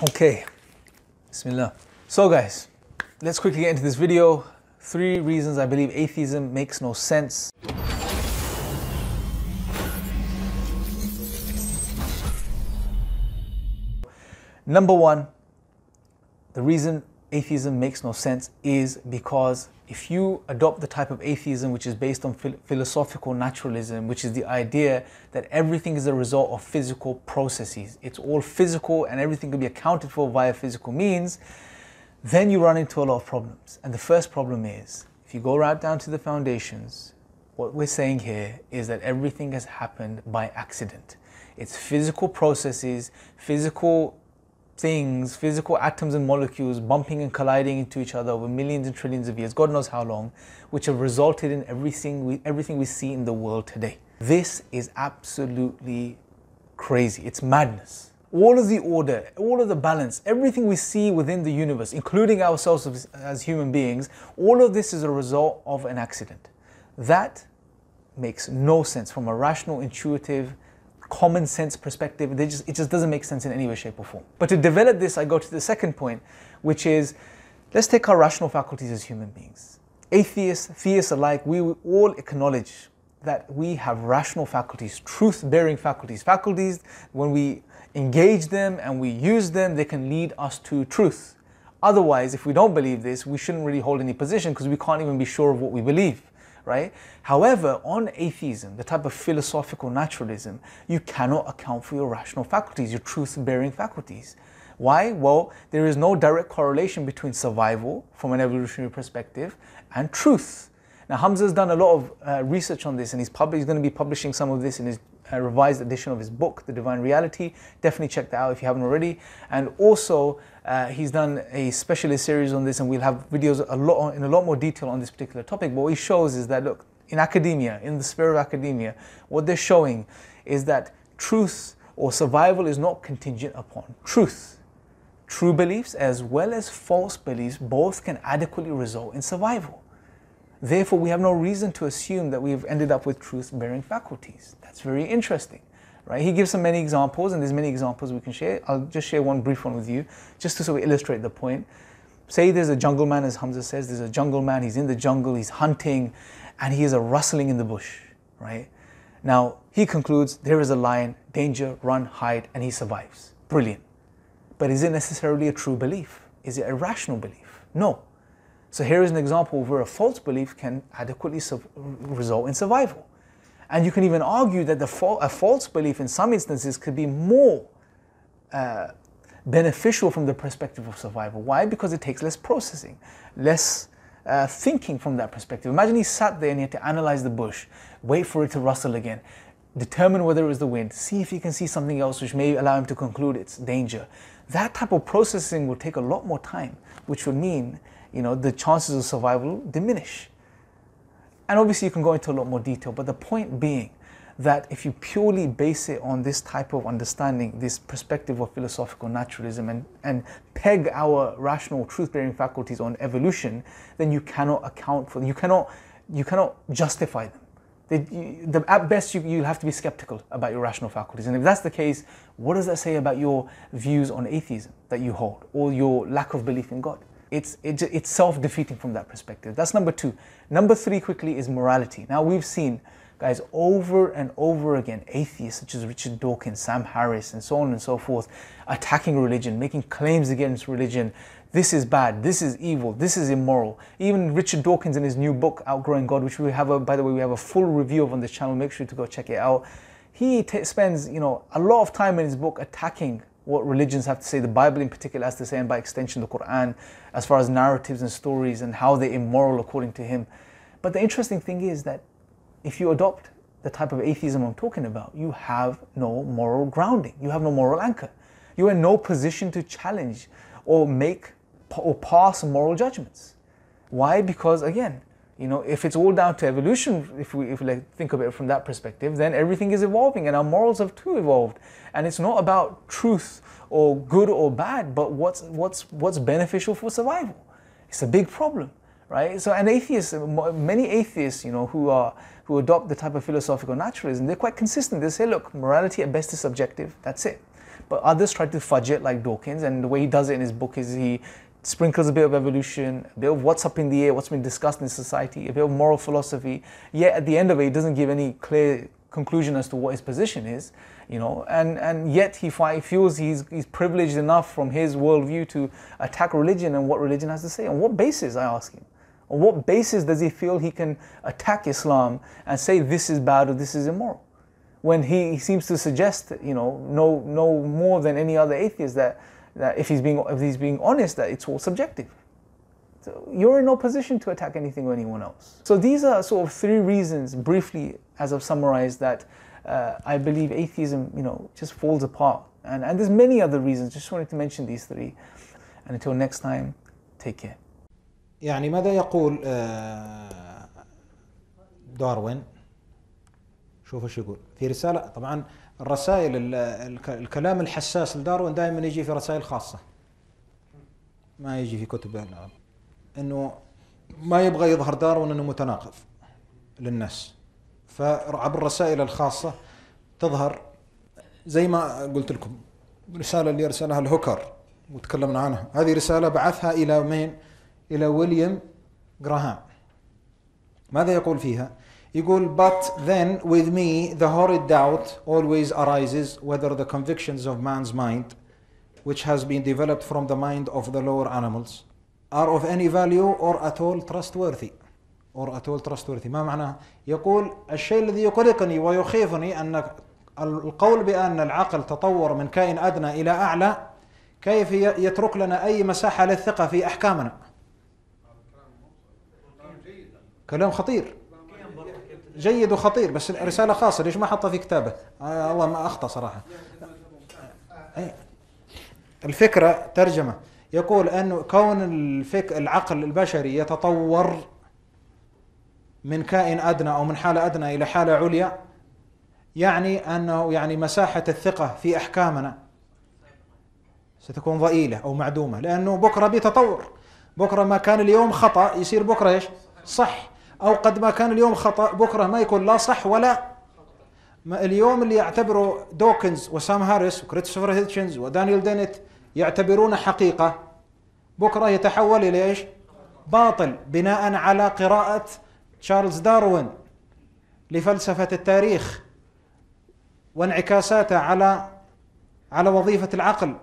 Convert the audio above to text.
Okay, Bismillah. So guys, let's quickly get into this video. 3 reasons I believe atheism makes no sense. Number 1, the reason atheism makes no sense is because if you adopt the type of atheism which is based on philosophical naturalism, which is the idea that everything is a result of physical processes, it's all physical and everything can be accounted for via physical means, then you run into a lot of problems. And the first problem is, if you go right down to the foundations, what we're saying here is that everything has happened by accident. It's physical processes, physical things, physical atoms and molecules bumping and colliding into each other over millions and trillions of years, God knows how long, which have resulted in everything we see in the world today. This is absolutely crazy. It's madness. All of the order, all of the balance, everything we see within the universe, including ourselves as human beings, all of this is a result of an accident. That makes no sense from a rational, intuitive, common sense perspective. It just doesn't make sense in any way, shape or form. But to develop this, I go to the second point, which is, let's take our rational faculties as human beings. Atheists, theists alike, we all acknowledge that we have rational faculties, truth-bearing faculties. Faculties, when we engage them and we use them, they can lead us to truth. Otherwise, if we don't believe this, we shouldn't really hold any position because we can't even be sure of what we believe. Right? However, on atheism, the type of philosophical naturalism, you cannot account for your rational faculties, your truth-bearing faculties. Why? Well, there is no direct correlation between survival, from an evolutionary perspective, and truth. Now, Hamza's done a lot of research on this, and he's going to be publishing some of this in his revised edition of his book, The Divine Reality. Definitely check that out if you haven't already. And also, he's done a specialist series on this, and we'll have videos in a lot more detail on this particular topic. But what he shows is that, look, in academia, in the sphere of academia, what they're showing is that truth or survival is not contingent upon truth. True beliefs as well as false beliefs both can adequately result in survival. Therefore, we have no reason to assume that we've ended up with truth-bearing faculties. That's very interesting, right? He gives some many examples, and there's many examples we can share. I'll just share one brief one with you, just to sort of illustrate the point. Say there's a jungle man, as Hamza says, there's a jungle man, he's in the jungle, he's hunting, and he hears a rustling in the bush, right? Now, he concludes there is a lion, danger, run, hide, and he survives. Brilliant. But is it necessarily a true belief? Is it a rational belief? No. So here is an example where a false belief can adequately result in survival. And you can even argue that a false belief in some instances could be more beneficial from the perspective of survival. Why? Because it takes less processing, less thinking from that perspective. Imagine he sat there and he had to analyze the bush, wait for it to rustle again, determine whether it was the wind, see if he can see something else which may allow him to conclude it's danger. That type of processing will take a lot more time, which would mean, you know, the chances of survival diminish. And obviously you can go into a lot more detail, but the point being that if you purely base it on this type of understanding, this perspective of philosophical naturalism, and peg our rational truth-bearing faculties on evolution, then you cannot account for them, you cannot justify them. At best, you'll have to be skeptical about your rational faculties. And if that's the case, what does that say about your views on atheism that you hold, or your lack of belief in God? It's self-defeating from that perspective. That's number 2. Number 3 quickly is morality. Now we've seen, guys, over and over again, atheists such as Richard Dawkins, Sam Harris, and so on and so forth, attacking religion, making claims against religion. This is bad, this is evil, this is immoral. Even Richard Dawkins in his new book, Outgrowing God, which we have, by the way, we have a full review of on this channel, make sure to go check it out. He spends, a lot of time in his book attacking what religions have to say, the Bible in particular has to say, and by extension the Quran, as far as narratives and stories and how they're immoral according to him. But the interesting thing is that if you adopt the type of atheism I'm talking about, you have no moral grounding, you have no moral anchor. You are in no position to challenge or make or pass moral judgments. Why? Because again, if it's all down to evolution, if we think of it from that perspective, then everything is evolving and our morals have too evolved. And it's not about truth or good or bad, but what's beneficial for survival. It's a big problem, right? So, and atheists, many atheists, who adopt the type of philosophical naturalism, they're quite consistent. They say, look, morality at best is subjective, that's it. but others try to fudge it like Dawkins, and the way he does it in his book is he sprinkles a bit of evolution, a bit of what's up in the air, what's been discussed in society, a bit of moral philosophy, yet at the end of it he doesn't give any clear conclusion as to what his position is, you know, and yet he feels he's privileged enough from his worldview to attack religion and what religion has to say. On what basis, I ask him? On what basis does he feel he can attack Islam and say this is bad or this is immoral? When he seems to suggest, you know, no more than any other atheist that if he's being honest, that it's all subjective. So you're in no position to attack anything or anyone else. So these are sort of three reasons, briefly, as I've summarized, that I believe atheism, you know, just falls apart. And there's many other reasons. Just wanted to mention these three. And until next time, take care. يعني ماذا يقول داروين؟ شوف ايش يقول في رسالة. طبعا الرسائل الكلام الحساس لداروين دائما يجي في رسائل خاصة، ما يجي في كتب العلم. انه ما يبغى يظهر داروين انه متناقض للناس، فعبر الرسائل الخاصة تظهر زي ما قلت لكم. الرسالة اللي أرسلها الهوكر وتكلمنا عنها، هذه رسالة بعثها إلى مين؟ إلى ويليام غراهام. ماذا يقول فيها؟ يقول but then with me the horrid doubt always arises whether the convictions of man's mind which has been developed from the mind of the lower animals are of any value or at all trustworthy. ما معناها؟ يقول الشيء الذي يقلقني ويخيفني أن القول بأن العقل تطور من كائن أدنى إلى أعلى كيف يترك لنا أي مساحة للثقة في أحكامنا. كلام خطير، جيد وخطير، بس رسالة خاصة ليش ما حطها في كتابه؟ الله ما أخطأ صراحة. الفكرة ترجمة يقول أنه كون العقل البشري يتطور من كائن أدنى أو من حالة أدنى إلى حالة عليا، يعني أنه يعني مساحة الثقة في أحكامنا ستكون ضئيلة أو معدومة، لأنه بكرة بيتطور. بكرة ما كان اليوم خطأ يصير بكرة إيش؟ صح. أو قد ما كان اليوم خطأ بكرة ما يكون لا صح ولا. اليوم اللي يعتبره دوكنز وسام هاريس وكريستوفر هيتشنز ودانيال دينيت يعتبرونه حقيقة، بكرة يتحول إلى إيش؟ باطل، بناء على قراءة تشارلز داروين لفلسفة التاريخ وانعكاساته على وظيفة العقل.